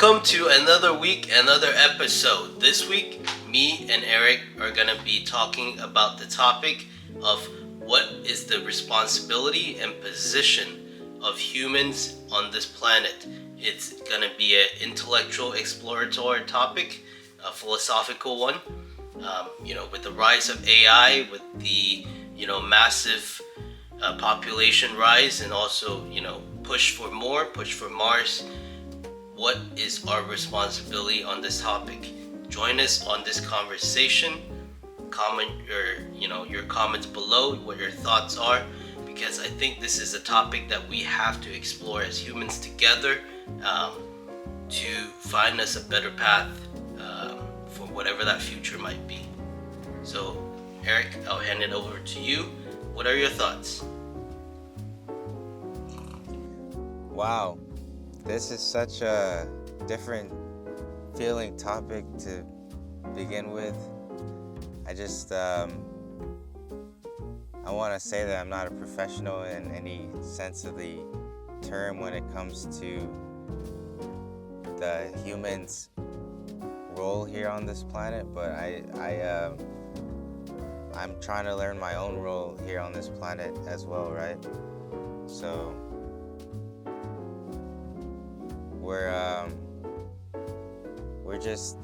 Welcome to another week, another episode. This week, me and Eric are going to be talking about the topic of what is the responsibility and position of humans on this planet. It's going to be an intellectual, exploratory topic, a philosophical one. With the rise of AI, with the, massive population rise, and also, push for more, push for Mars. What is our responsibility on this topic? Join us on this conversation. Comment your comments below, what your thoughts are, because I think this is a topic that we have to explore as humans together to find us a better path for whatever that future might be. So, Eric, I'll hand it over to you. What are your thoughts? Wow, this is such a different feeling topic to begin with. I want to say that I'm not a professional in any sense of the term when it comes to the human's role here on this planet, but I'm trying to learn my own role here on this planet as well, right? So we're just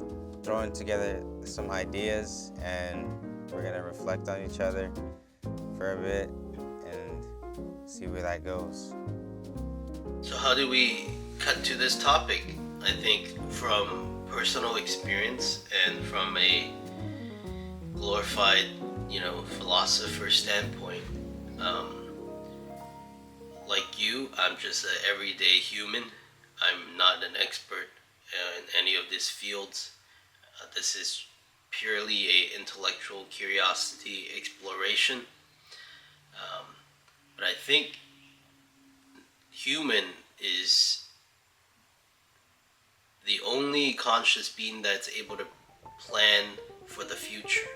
throwing together some ideas, and we're gonna reflect on each other for a bit and see where that goes. So how do we cut to this topic? I think from personal experience and from a glorified, philosopher standpoint. Like you, I'm just an everyday human. I'm not an expert in any of these fields. This is purely a intellectual curiosity exploration. But I think human is the only conscious being that's able to plan for the future,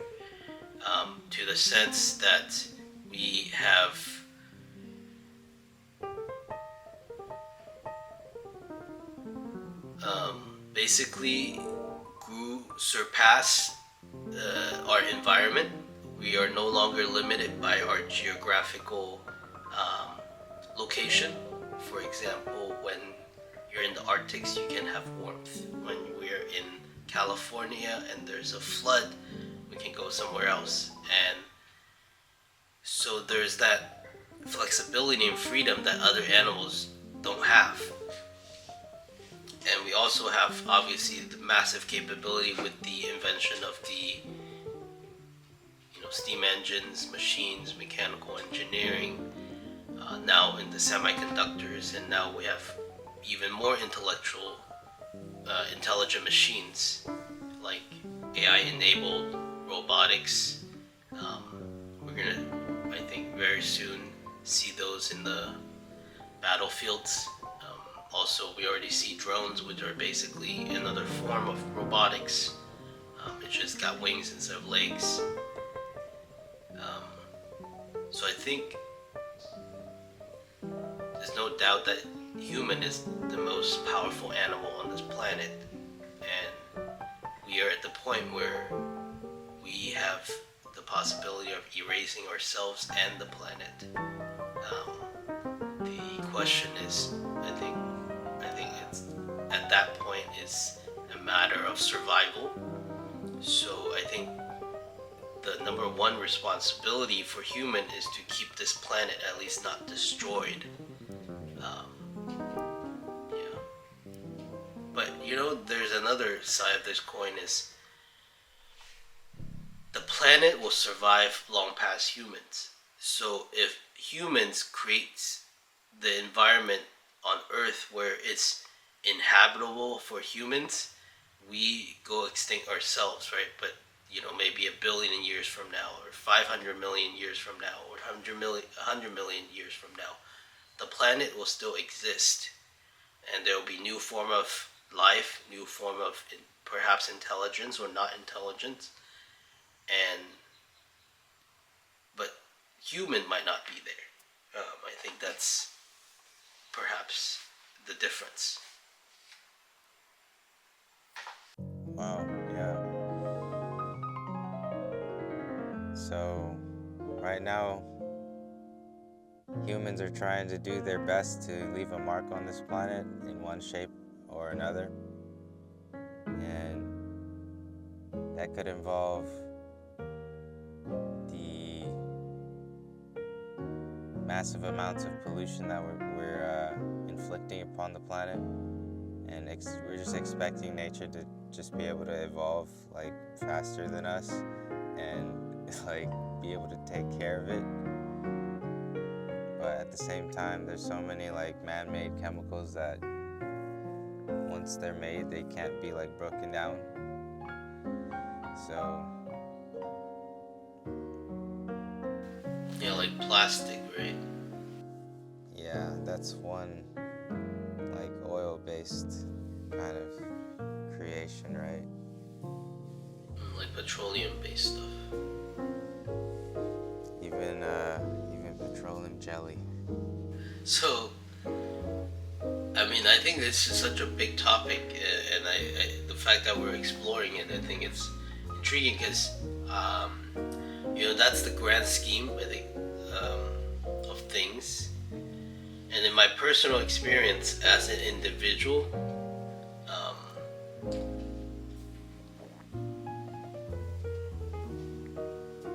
to the sense that we have basically surpass our environment. We are no longer limited by our geographical location. For example, when you're in the Arctics, you can have warmth. When we're in California and there's a flood, we can go somewhere else. And so there's that flexibility and freedom that other animals don't have. And we also have, obviously, the massive capability with the invention of the steam engines, machines, mechanical engineering, now in the semiconductors, and now we have even more intelligent machines like AI-enabled robotics. We're gonna, I think, very soon see those in the battlefields. Also, we already see drones, which are basically another form of robotics. It just got wings instead of legs. So I think there's no doubt that human is the most powerful animal on this planet, and we are at the point where we have the possibility of erasing ourselves and the planet. The question is, I think it's at that point is a matter of survival. So I think the number one responsibility for human is to keep this planet at least not destroyed. But there's another side of this coin is the planet will survive long past humans. So if humans create the environment on Earth where it's inhabitable for humans, we go extinct ourselves, right? But maybe 1 billion years from now, or 500 million years from now, or 100 million years from now, the planet will still exist, and there will be new form of life, new form of perhaps intelligence or not intelligence, but human might not be there. I think that's perhaps the difference. Wow, yeah. So, right now, humans are trying to do their best to leave a mark on this planet in one shape or another. And that could involve the massive amounts of pollution that we're inflicting upon the planet. And we're just expecting nature to just be able to evolve like faster than us and like be able to take care of it. But at the same time, there's so many like man-made chemicals that once they're made, they can't be like broken down. So Yeah, like plastic, right? yeah, that's one like oil-based kind of creation, right? Like petroleum-based stuff. Even petroleum jelly. So, I mean, I think this is such a big topic, and the fact that we're exploring it, I think it's intriguing because, that's the grand scheme, I think, of things. And in my personal experience as an individual,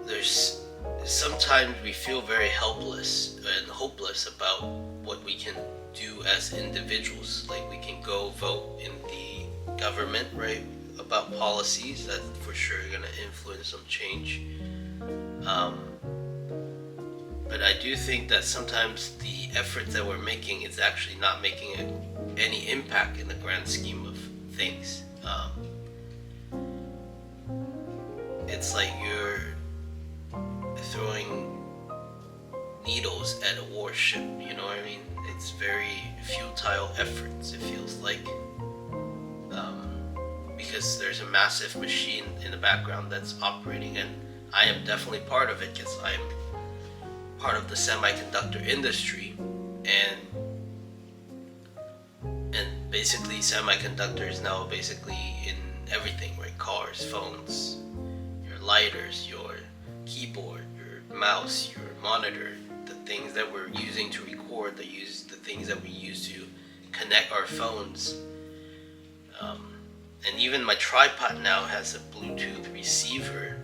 there's sometimes we feel very helpless and hopeless about what we can do as individuals. Like we can go vote in the government, right, about policies that for sure are going to influence some change. But I do think that sometimes the efforts that we're making is actually not making any impact in the grand scheme of things. It's like you're throwing needles at a warship, you know what I mean? It's very futile efforts, it feels like. Because there's a massive machine in the background that's operating, and I am definitely part of it because I'm part of the semiconductor industry, and basically semiconductors now basically in everything, right? Cars, phones, your lighters, your keyboard, your mouse, your monitor, the things that we're using to record, the things that we use to connect our phones. And even my tripod now has a Bluetooth receiver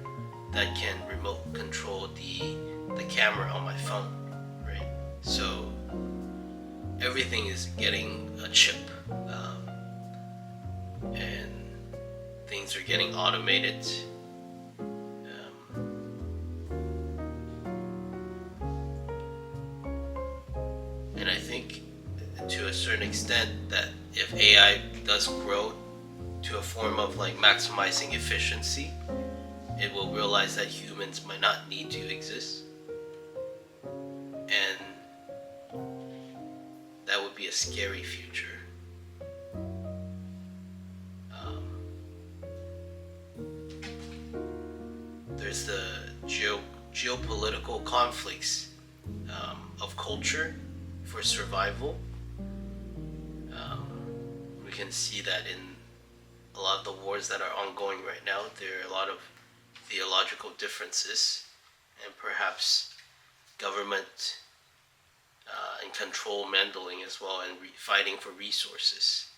that can remote control the camera on my phone, right? So everything is getting a chip, and things are getting automated. And I think to a certain extent that if AI does grow to a form of like maximizing efficiency, it will realize that humans might not need to exist. And that would be a scary future. There's the geopolitical conflicts of culture for survival. We can see that in a lot of the wars that are ongoing right now. There are a lot of theological differences, and perhaps government and control meddling as well, and fighting for resources.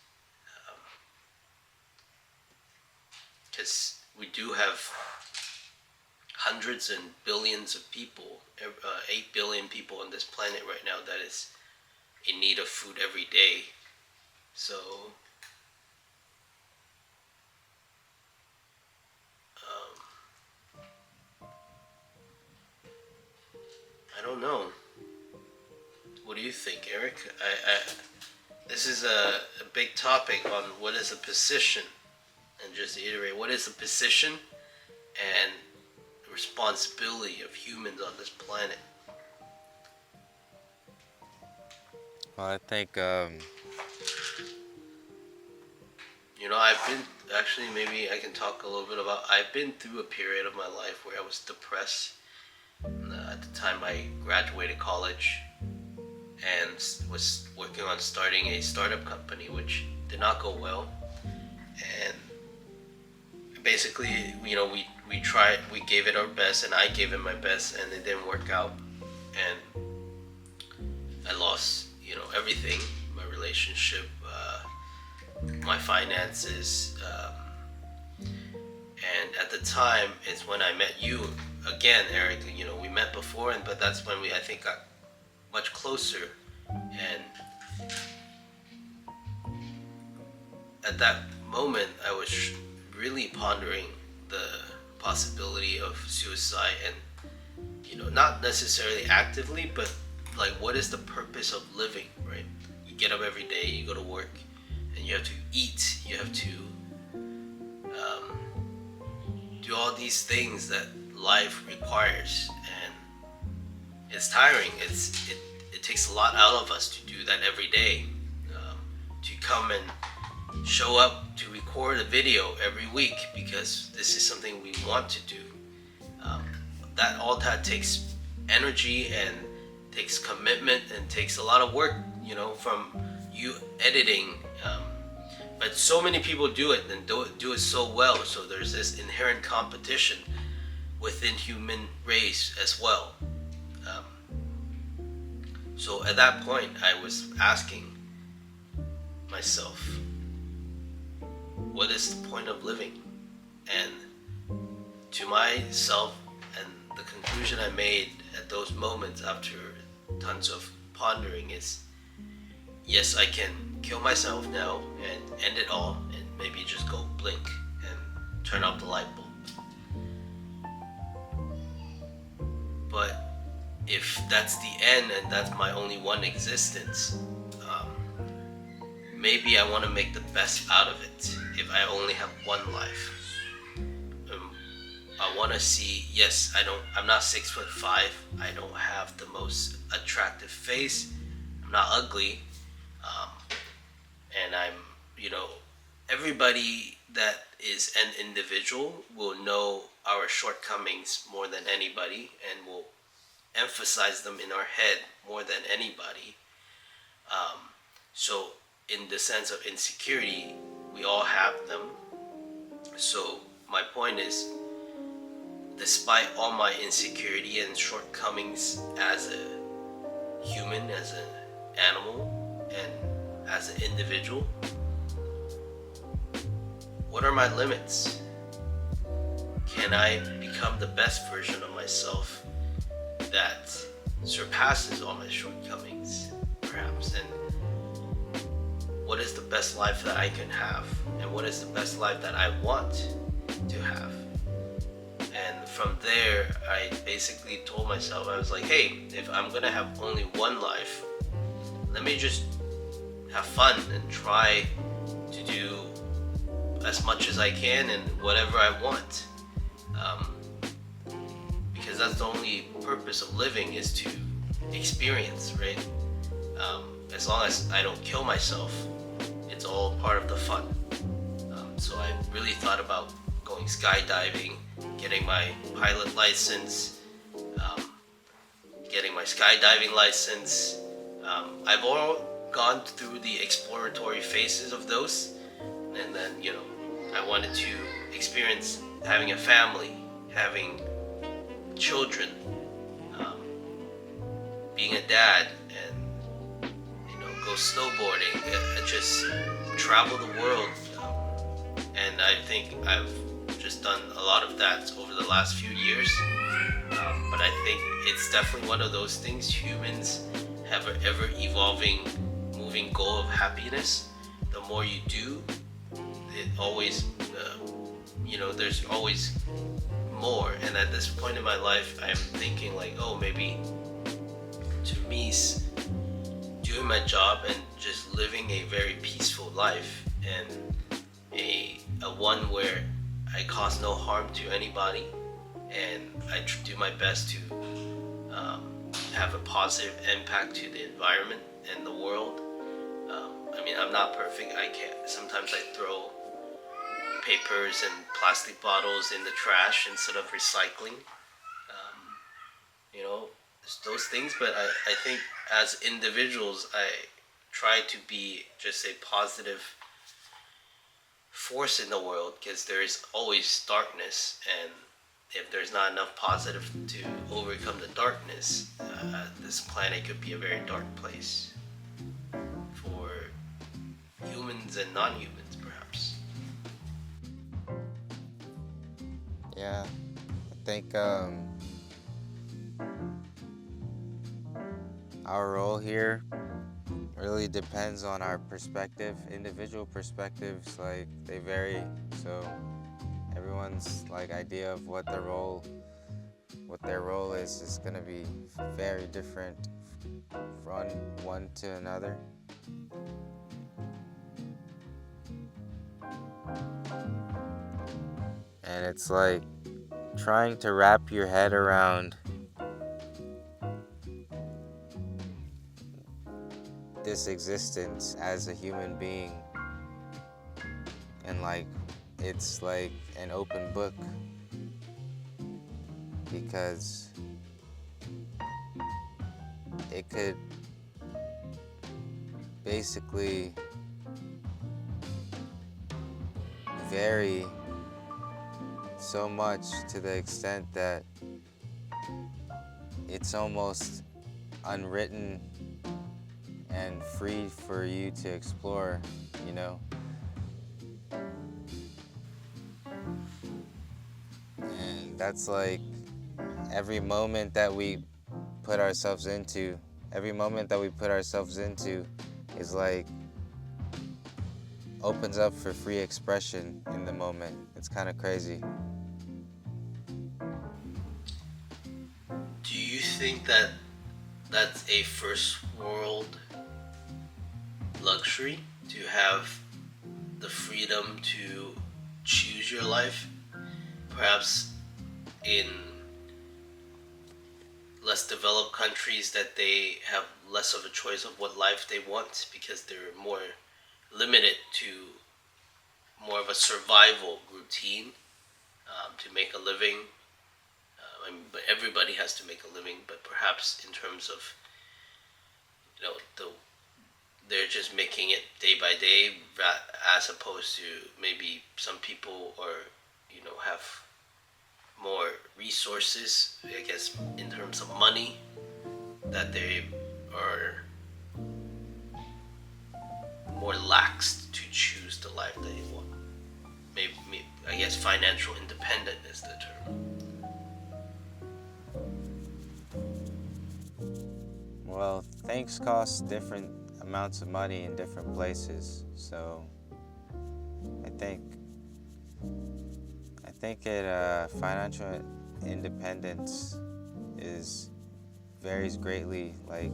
Because we do have hundreds and billions of people, 8 billion people on this planet right now that is in need of food every day. So I don't know. What do you think, Eric? This is a big topic on what is the position, and just to iterate, what is the position and responsibility of humans on this planet? Well, I think I've been actually, maybe I can talk a little bit about. I've been through a period of my life where I was depressed. At the time, I graduated college and was working on starting a startup company, which did not go well. And basically, we gave it our best, and I gave it my best, and it didn't work out, and I lost, everything, my relationship, my finances, and at the time is when I met you again, Eric. We met before, but that's when I think got much closer, and at that moment I was really pondering the possibility of suicide, and not necessarily actively, but like, what is the purpose of living, right? You get up every day, you go to work, and you have to eat, you have to do all these things that life requires, and it's tiring. It takes a lot out of us to do that every day, to come and show up to record a video every week because this is something we want to do. That takes energy and takes commitment and takes a lot of work, from you editing. But so many people do it and do it so well. So there's this inherent competition within human race as well. So at that point, I was asking myself, what is the point of living? And to myself, and the conclusion I made at those moments after tons of pondering is, yes, I can kill myself now and end it all, and maybe just go blink and turn off the light bulb. But if that's the end and that's my only one existence, maybe I want to make the best out of it if I only have one life. I want to see, yes, I'm not 6'5". I don't have the most attractive face. I'm not ugly. And I'm, everybody that is an individual will know our shortcomings more than anybody, and will emphasize them in our head more than anybody. So in the sense of insecurity, we all have them. So my point is, despite all my insecurity and shortcomings as a human, as an animal, and as an individual, what are my limits? Can I become the best version of myself that surpasses all my shortcomings, perhaps? And what is the best life that I can have? And what is the best life that I want to have? And from there, I basically told myself, I was like, hey, if I'm gonna have only one life, let me just have fun and try to do as much as I can and whatever I want. Because that's the only purpose of living, is to experience, right? As long as I don't kill myself, it's all part of the fun. So I really thought about going skydiving, getting my pilot license, getting my skydiving license. I've all gone through the exploratory phases of those, and then I wanted to experience having a family, having children, being a dad, and go snowboarding, just travel the world. And I think I've just done a lot of that over the last few years. But I think it's definitely one of those things. Humans have an ever evolving, moving goal of happiness. The more you do, it always, there's always more. And at this point in my life, I'm thinking like, oh, maybe to me, doing my job and just living a very peaceful life, and a one where I cause no harm to anybody, and I do my best to have a positive impact to the environment and the world. I'm not perfect. Sometimes I throw papers and plastic bottles in the trash instead of recycling. Those things, but I think as individuals, I try to be just a positive force in the world, because there is always darkness, and if there's not enough positive to overcome the darkness, this planet could be a very dark place for humans and non-humans, perhaps. Yeah, I think our role here really depends on our perspective. Individual perspectives, like, they vary, so everyone's like idea of what their role is gonna be very different from one to another. And it's like trying to wrap your head around this existence as a human being, and like it's like an open book, because it could basically vary so much to the extent that it's almost unwritten and free for you to explore, you know? And that's like every moment that we put ourselves into, is like opens up for free expression in the moment. It's kind of crazy. Do you think that that's a first world luxury, to have the freedom to choose your life? Perhaps in less developed countries, that they have less of a choice of what life they want, because they're more limited to more of a survival routine, to make a living. But everybody has to make a living, but perhaps in terms of, they're just making it day by day, as opposed to maybe some people, or have more resources, I guess, in terms of money, that they are more lax to choose the life they want. Maybe, I guess, financial independent is the term. Well, things cost different amounts of money in different places, so I think financial independence varies greatly, like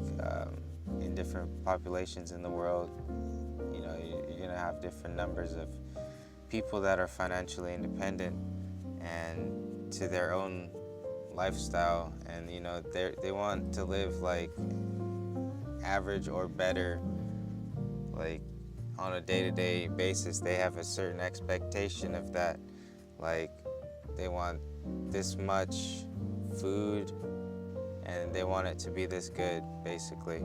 in different populations in the world. You're gonna have different numbers of people that are financially independent and to their own lifestyle, and they want to live like average or better, like on a day-to-day basis. They have a certain expectation of that, like they want this much food and they want it to be this good, basically.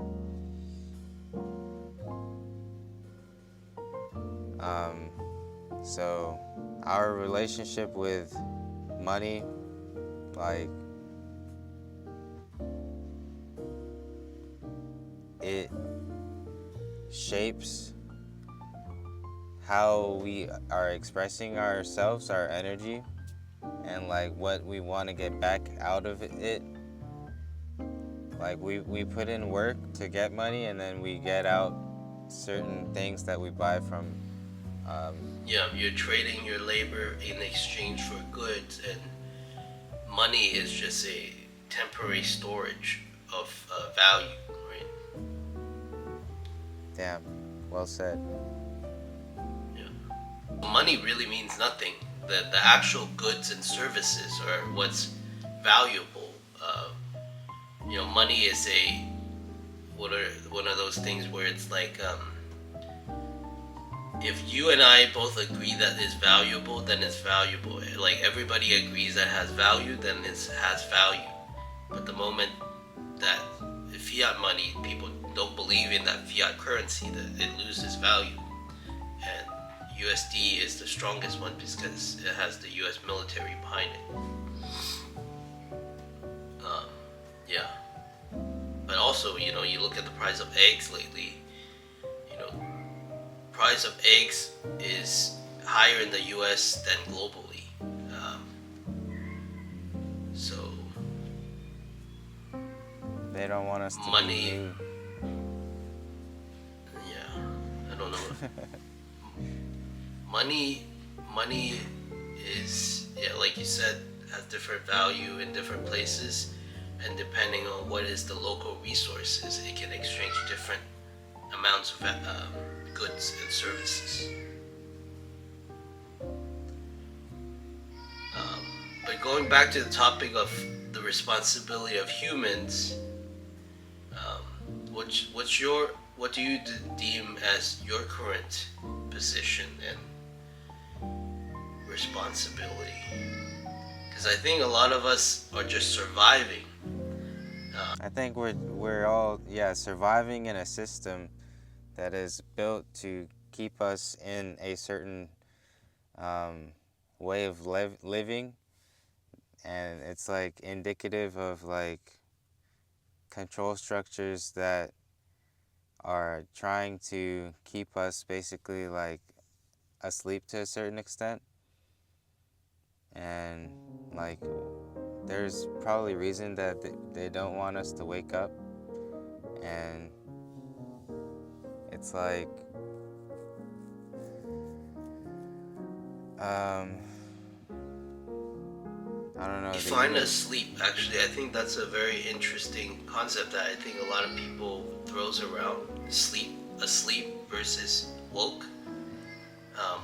So our relationship with money, like, it shapes how we are expressing ourselves, our energy, and like what we want to get back out of it. Like we put in work to get money, and then we get out certain things that we buy from. You're trading your labor in exchange for goods, and money is just a temporary storage of value, right? Damn, well said. Yeah. Money really means nothing. The actual goods and services are what's valuable. Money is one of those things where it's like, if you and I both agree that it's valuable, then it's valuable. Like, everybody agrees that it has value, then it has value. But the moment that fiat money, people don't believe in that fiat currency, that it loses value. And USD is the strongest one because it has the US military behind it. Um, yeah. But also, you look at the price of eggs lately, you know, price of eggs is higher in the US than globally. So They don't want us to be money, new. yeah, I don't know. money, money is, yeah, like you said, has different value in different places, and depending on what is the local resources, it can exchange different amounts of goods and services. Um, but going back to the topic of the responsibility of humans, um, what do you deem as your current position and responsibility? Because I think a lot of us are just surviving. I think we're all surviving in a system that is built to keep us in a certain um, way of living, and it's like indicative of like control structures that are trying to keep us basically like asleep to a certain extent. And like there's probably reason that they don't want us to wake up. And it's like um I don't know, they Define as use sleep. Actually, I think that's a very interesting concept that I think a lot of people throws around. Sleep, asleep versus woke. Um,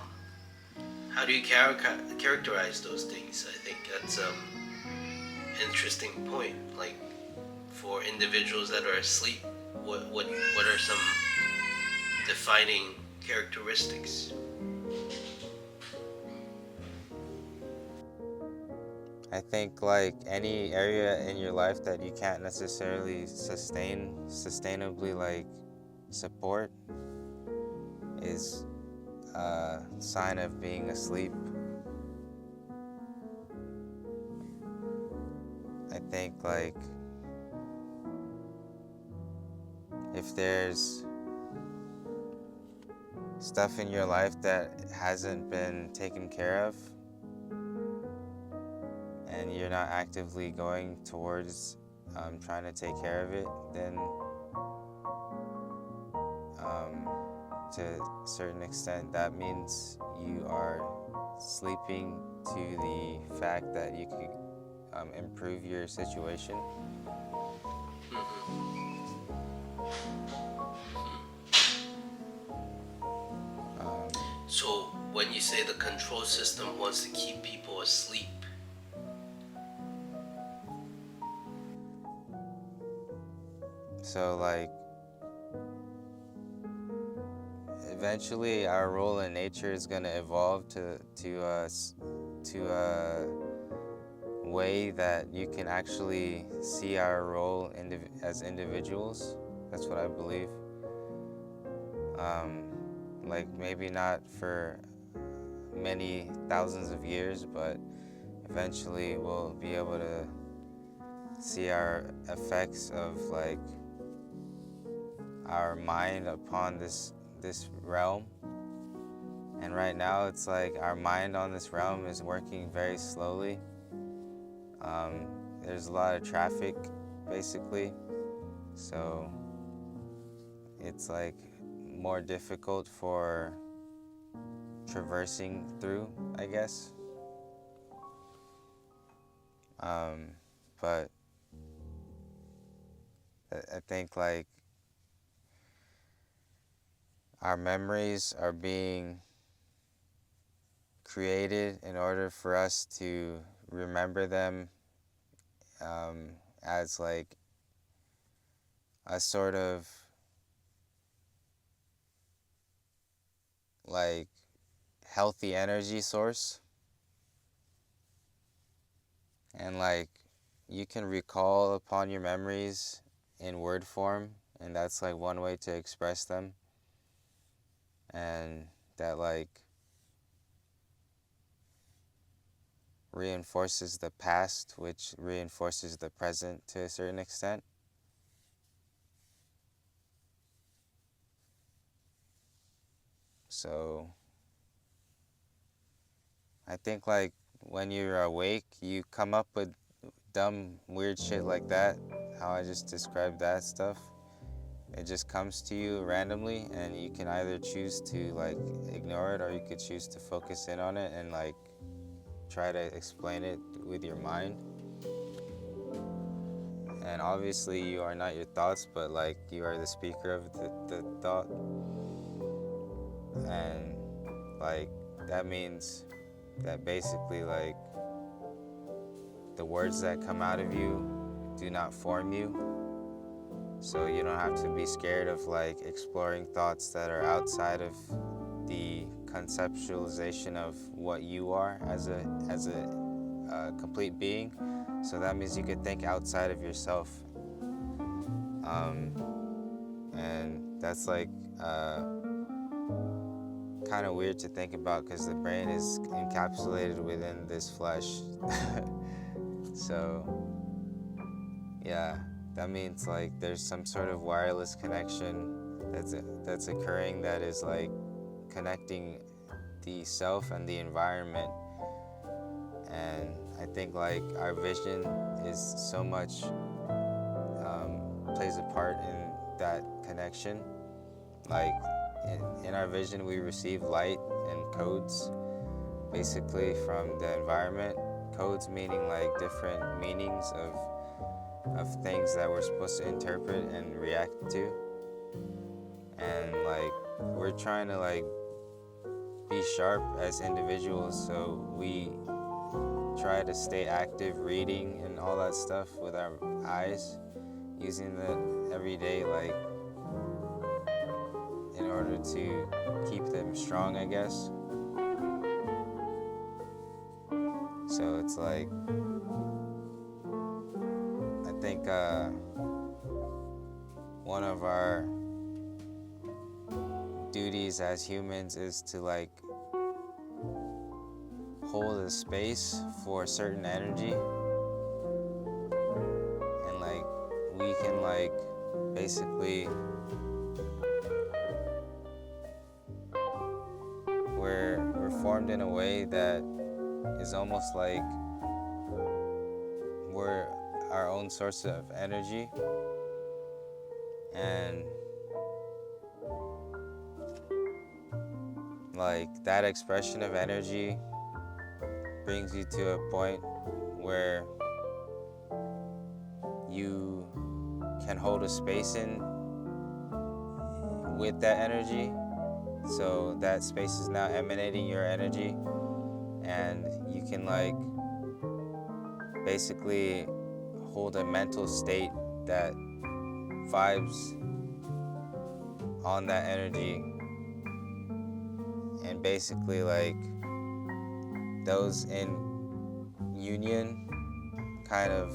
how do you characterize those things? I think that's interesting point. Like for individuals that are asleep, what are some defining characteristics? I think like any area in your life that you can't necessarily sustainably like support is a sign of being asleep. I think like if there's stuff in your life that hasn't been taken care of and you're not actively going towards trying to take care of it, then to a certain extent that means you are sleeping to the fact that you could improve your situation. Mm-hmm. Um, So when you say the control system wants to keep people asleep, so like eventually our role in nature is going to evolve to a way that you can actually see our role as individuals. That's what I believe. um, like maybe not for many thousands of years, but eventually we'll be able to see our effects of like our mind upon this realm. And right now it's like our mind on this realm is working very slowly. um, there's a lot of traffic basically, so it's like more difficult for traversing through, I guess. But I think like our memories are being created in order for us to remember them um, as like a sort of like healthy energy source. And like you can recall upon your memories in word form, and that's like one way to express them. And that like reinforces the past, which reinforces the present to a certain extent. So I think like when you're awake, you come up with dumb, weird shit like that, how I just described that stuff. It just comes to you randomly, and you can either choose to like ignore it, or you could choose to focus in on it and like try to explain it with your mind. And obviously you are not your thoughts, but like you are the speaker of the thought. And like that means that basically like the words that come out of you do not form you. So you don't have to be scared of like exploring thoughts that are outside of the conceptualization of what you are as a complete being. So that means you could think outside of yourself, and that's like kind of weird to think about because the brain is encapsulated within this flesh. So yeah, that means like there's some sort of wireless connection that's occurring that is like connecting the self and the environment. And I think like our vision is so much plays a part in that connection. Like in our vision we receive light and codes basically from the environment. Codes meaning like different meanings of things that we're supposed to interpret and react to. And like we're trying to like be sharp as individuals, so we try to stay active reading and all that stuff with our eyes, using that every day like in order to keep them strong, I guess. So it's like I think one of our duties as humans is to like hold a space for a certain energy, and like we can like basically we're formed in a way that is almost like we're our own source of energy. And like that expression of energy brings you to a point where you can hold a space in with that energy. So that space is now emanating your energy, and you can like basically hold a mental state that vibes on that energy. And basically like those in union kind of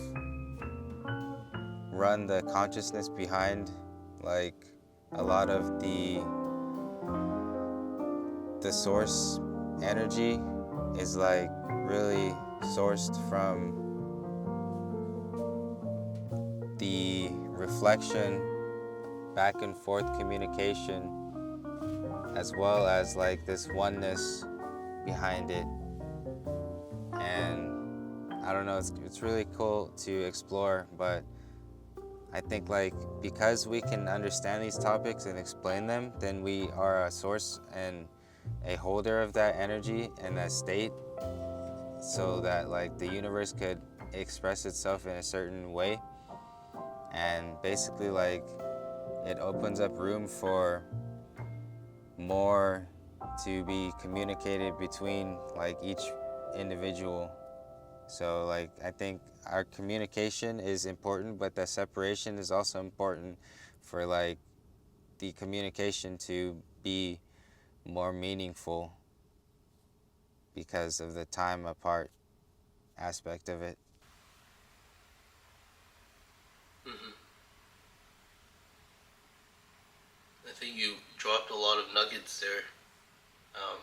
run the consciousness behind like a lot of the source energy is like really sourced from the reflection, back and forth communication, as well as like this oneness behind it. And I don't know, it's really cool to explore, but I think like because we can understand these topics and explain them, then we are a source and a holder of that energy and that state, so that like the universe could express itself in a certain way. And basically like it opens up room for more to be communicated between like each individual. So like I think our communication is important, but the separation is also important for like the communication to be more meaningful because of the time apart aspect of it. Mm-hmm. I think you dropped a lot of nuggets there. Um,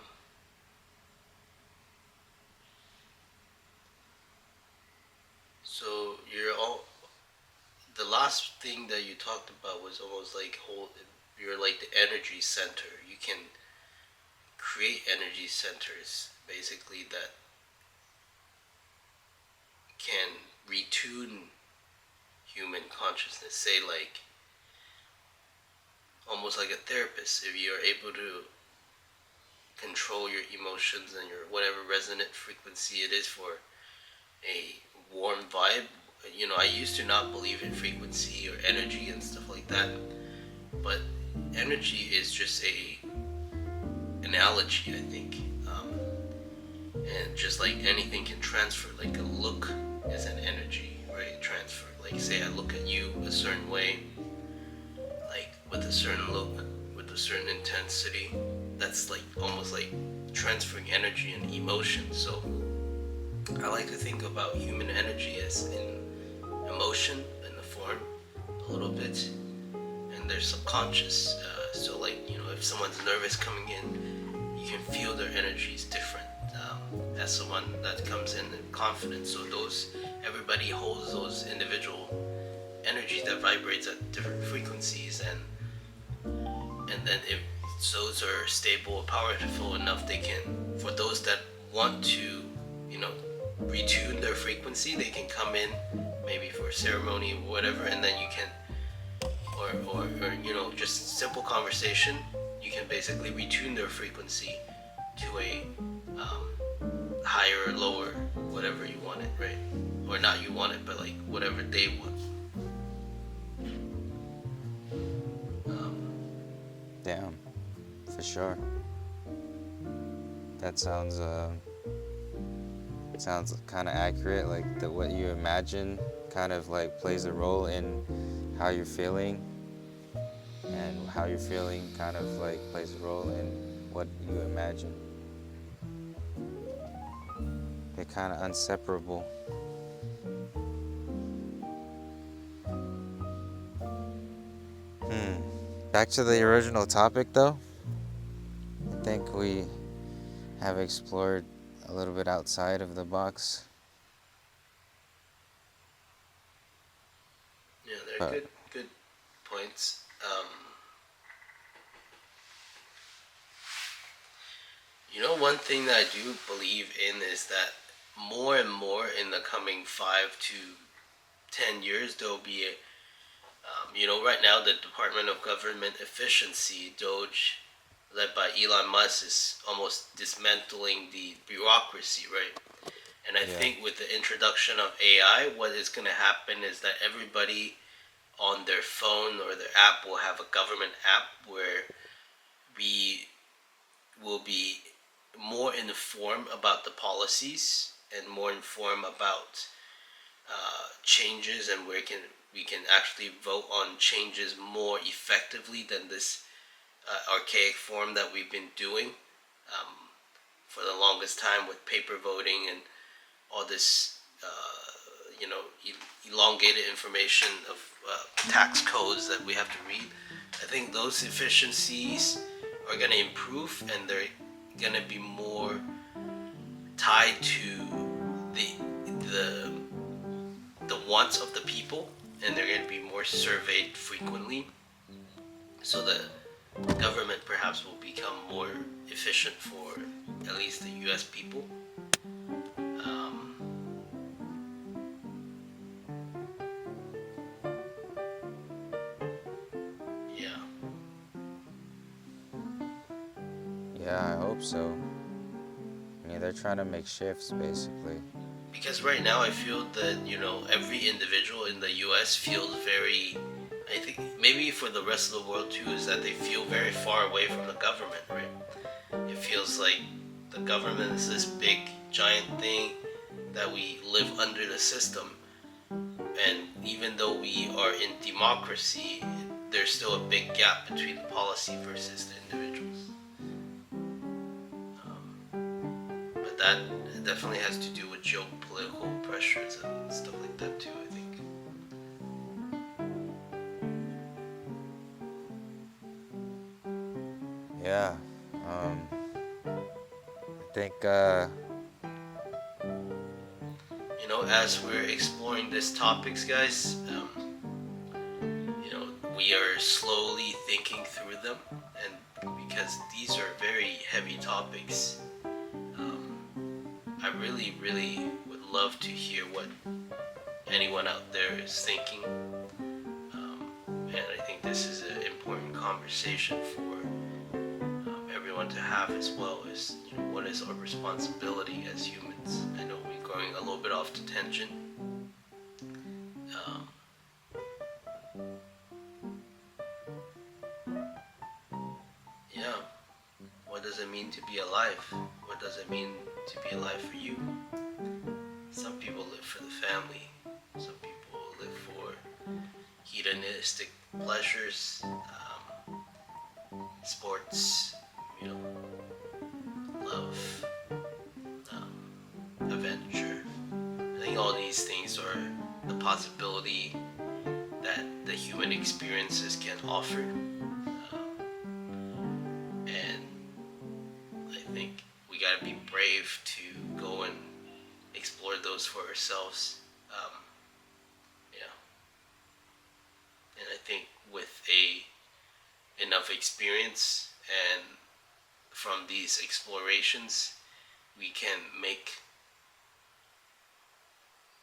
last thing that you talked about was almost like you're like the energy center. You can create energy centers basically that can retune human consciousness. Say like almost like a therapist, if you're able to control your emotions and your whatever resonant frequency it is for a warm vibe. I used to not believe in frequency or energy and stuff like that, but energy is just a analogy, I think. And just like anything can transfer, like a look is an energy, right? Transfer. Like say I look at you a certain way, like with a certain look, with a certain intensity. That's like almost like transferring energy and emotion. So I like to think about human energy as in emotion in the form a little bit, and there's subconscious. So like if someone's nervous coming in, you can feel their energy is different. As someone that comes in confident, so everybody holds those individual energies that vibrates at different frequencies, and then if those are stable or powerful enough, they can, for those that want to retune their frequency, they can come in maybe for a ceremony or whatever, and then you can or just simple conversation, you can basically retune their frequency to a higher or lower, whatever you want it, right? Or not you want it, but like whatever they want. Damn, for sure. That sounds kind of accurate. Like what you imagine kind of like plays a role in how you're feeling, and how you're feeling kind of like plays a role in what you imagine. They're kind of inseparable. Back to the original topic though. I think we have explored a little bit outside of the box. Yeah, they're good points. One thing that I do believe in is that more and more in the coming 5 to 10 years, there'll be right now the Department of Government Efficiency, Doge, led by Elon Musk, is almost dismantling the bureaucracy, right? And I think with the introduction of AI, what is going to happen is that everybody on their phone or their app will have a government app where we will be more informed about the policies and more informed about changes, and where we can actually vote on changes more effectively than this archaic form that we've been doing for the longest time with paper voting and all this elongated information of tax codes that we have to read. I think those efficiencies are going to improve, and they're going to be more tied to the wants of the people, and they're going to be more surveyed frequently, so the government perhaps will become more efficient for at least the US people. Yeah. Yeah, I hope so. Yeah, they're trying to make shifts basically. Because right now I feel that, every individual in the US feels very, I think maybe for the rest of the world too, is that they feel very far away from the government, right? It feels like the government is this big, giant thing that we live under the system. And even though we are in democracy, there's still a big gap between the policy versus the individuals. But that definitely has to do with geopolitical pressures and stuff like that too, I think. Yeah. I think As we're exploring these topics, guys, we are slowly thinking through them, and because these are very heavy topics, I really would love to hear what anyone out there is thinking. And I think this is an important conversation for everyone to have as well. Is what is our responsibility as humans? I know we're going a little bit off the tangent. Um, yeah, what does it mean to be alive? What does it mean to be alive for you? Some people live for the family. Some people live for hedonistic pleasures, sports, love, adventure. I think all these things are the possibility that the human experiences can offer. And I think we gotta be brave to go and explore those for ourselves. Yeah. And I think with enough experience and from these explorations, we can make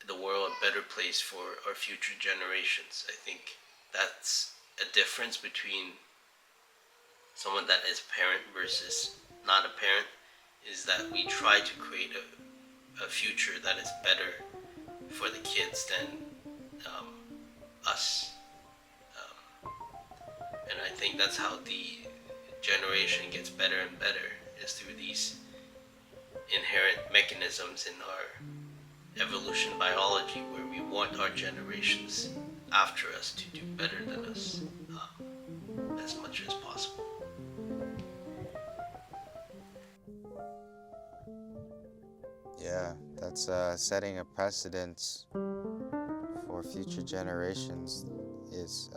the world a better place for our future generations. I think that's a difference between someone that is a parent versus not a parent, is that we try to create a future that is better for the kids than us. And I think that's how the generation gets better and better, is through these inherent mechanisms in our evolution biology, where we want our generations after us to do better than us as much as possible. Yeah, that's setting a precedence for future generations. Is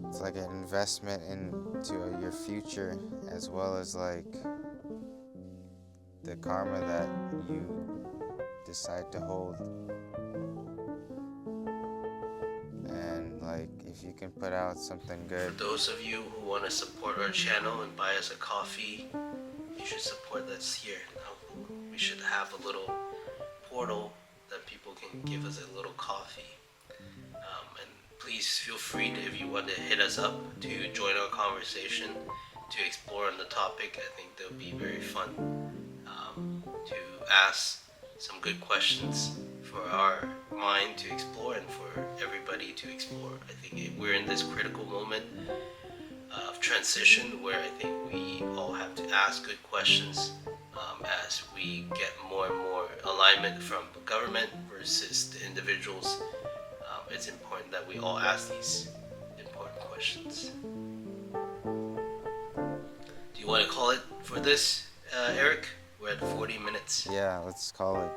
It's like an investment into your future, as well as like the karma that you decide to hold. And like if you can put out something good. For those of you who want to support our channel and buy us a coffee, you should support us here. We should have a little portal that people can give us a little coffee. And please feel free to, if you want to hit us up to join our conversation, to explore on the topic. I think they'll be very fun to ask some good questions for our mind to explore and for everybody to explore. I think we're in this critical moment of transition where I think we all have to ask good questions as we get more and more alignment from the government versus the individuals. It's important that we all ask these important questions. Do you want to call it for this, Eric? We're at 40 minutes. Yeah, let's call it.